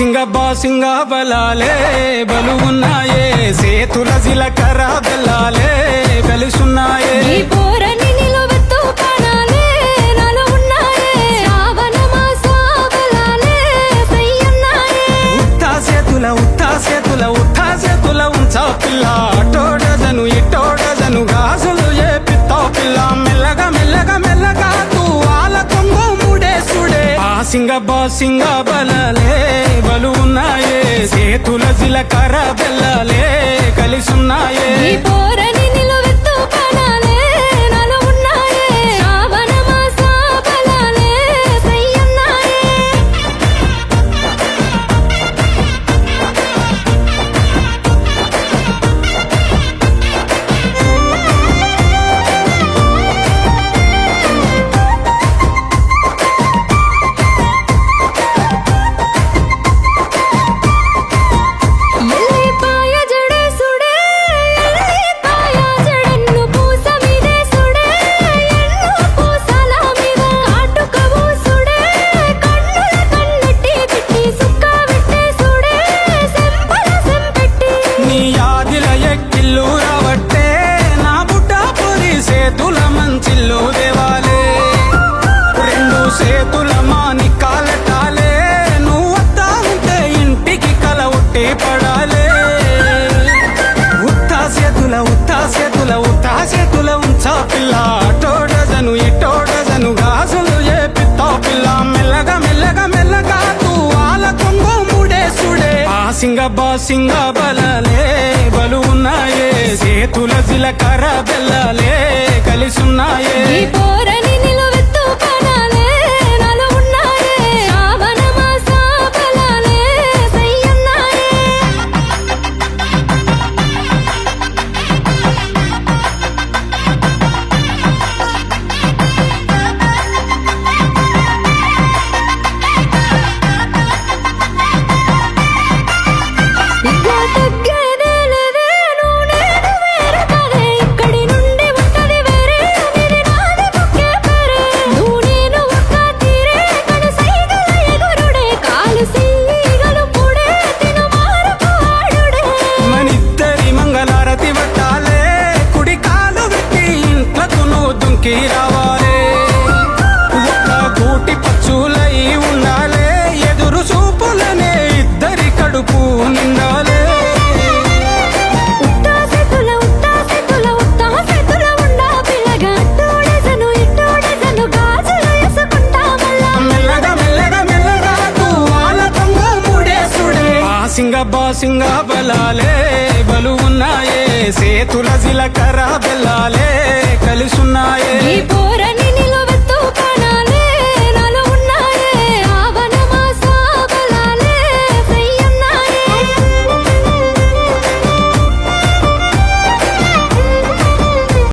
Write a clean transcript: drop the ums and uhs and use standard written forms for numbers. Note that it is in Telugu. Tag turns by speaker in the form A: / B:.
A: బాసింగ బలాలే బలు ఉన్నాయే సేతుల జిలకర బెల్లాలే కలిసున్నాయే ఉత్తా సేతుల ఉంచా పిల్ల అటోడజను ఇటోడజను గాజులు ఏ పిత్తా పిల్ల మెల్లగా మెల్లగా మెల్లగా తూ ఆల కొంగు ముడేసుడే బాసింగ బలాలే బలు ఉన్నాయే సేతుల జిలకర బెల్లాలే కలిసున్నాయే ఉత్తా సేతుల ఉంచా పిల్ల అటోడజను ఇటోడజను గాజులు ఏ పిత్తా పిల్ల మెల్లగా మెల్లగా మెల్లగా తూ ఆల కొంగు ముడేసుడే బాసింగ బలాలే బలు ఉన్నాయే సేతుల జిలకర బెల్లాలే కలిసున్నాయే రావాలే ఒక్క గూటి పచ్చులై ఉండాలే ఎదురు చూపులనే ఇద్దరి కడుపు నిండాలే మెల్లగా మెల్లగా మెల్లగా తూవాల కొంగు ముడేసుడే బాసింగ బలాలే బలు ఉన్నాయే సేతుల జిలకర బెల్లాలే కలిసున్నాయే